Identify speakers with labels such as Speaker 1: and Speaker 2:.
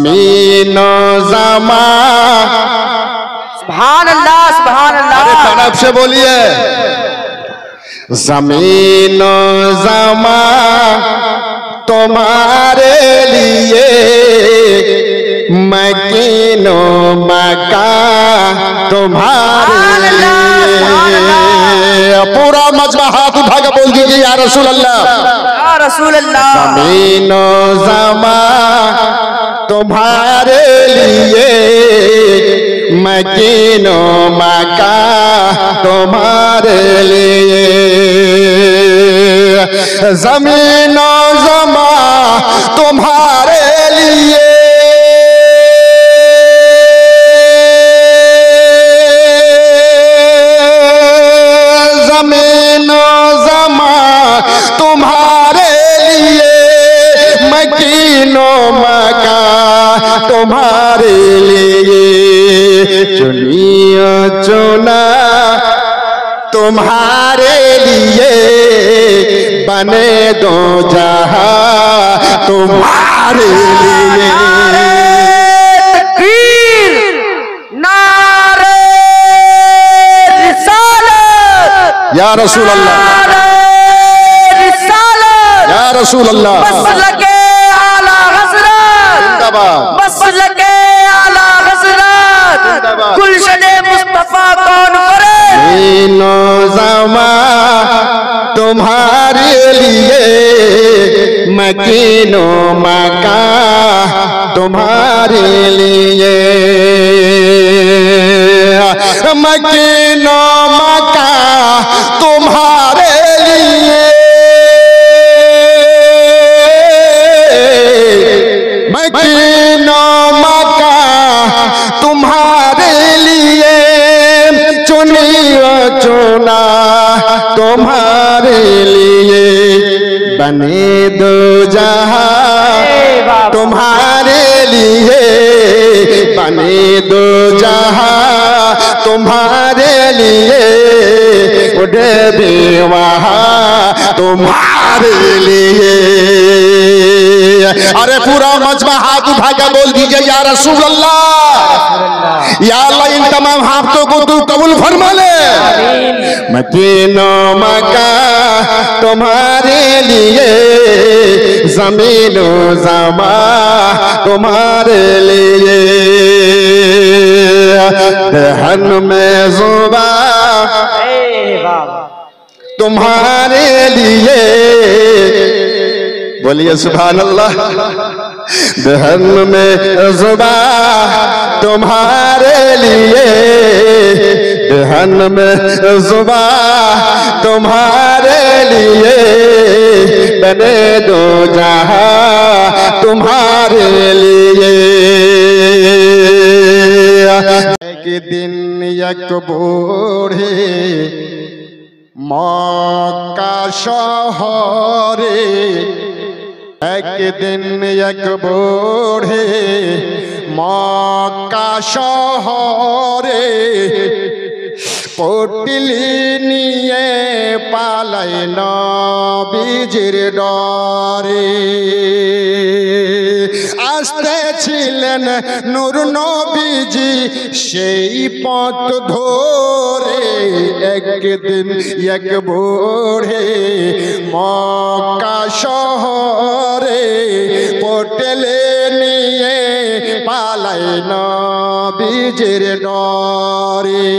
Speaker 1: जमीन जमा।
Speaker 2: सुभान अल्लाह सुभान अल्लाह।
Speaker 1: अरे तड़प से बोलिए। जमीन जमा तुम्हारे लिए, मकीनो मका तुम्हारे लिए। पूरा मजमा हाथ उठा के बोल दीजिए या रसूल अल्लाह,
Speaker 2: या रसूल अल्लाह।
Speaker 1: जमीन जमा तुम्हारे लिए, मकीनो मका तुम्हारे लिए। जमीन जमा तुम्हारे लिए, जमीन जमा तुम्हारे लिए, मकीनो मका तुम्हारे लिए। चुनिया चुना तुम्हारे लिए, बने दो जहां तुम्हारे लिए।
Speaker 2: तकबीर, नारे रिसालत,
Speaker 1: या रसूल अल्लाह,
Speaker 2: नारे रिसालत,
Speaker 1: या रसूल अल्लाह।
Speaker 2: मसलके आला हज़रत,
Speaker 1: जिंदाबाद।
Speaker 2: मसलके आला हज़रत,
Speaker 1: जिंदाबाद।
Speaker 2: गुलशने मुस्तफा कौन करे।
Speaker 1: मीनो जमा तुम्हारे लिए, मकीनो मका तुम्हारे लिए। मकीनो मका तुम्हारे लिए, मकीनो मका तुम्हारे लिए। चुनिया चुना तुम्हारे लिए, बने दो जहां तुम्हारे लिए, बने दो जहां तुम्हारे लिए। उड़े भी वहां तुम्हारे लिए। अरे पूरा मजमा हाथ उठा के बोल दीजिए या रसूल अल्लाह, या अल्लाह इन तमाम हाथों को तू कबूल फरमा ले। मकीनो मका तुम्हारे लिए, जमीनो जमा तुम्हारे लिए। दहन में जुबा तुम्हारे लिए, बोलिए सुभान अल्लाह। दहन में जुबा तुम्हारे लिए, दहन में जुबा तुम्हारे लिए। बने दो जहां तुम्हारे लिए। एक दिन एक बूढ़े मक्का शहरे, एक दिन एक बूढ़े मक्का शहरे, पोटली निये पाলাই নবীজির ডরে। আসতেছিলেন নূর নবীজি সেই পথ ধরে। একদিন এক ভোরে মক্কা শহরে, পোটলে নিয়ে পালাই নবীজির ডরে।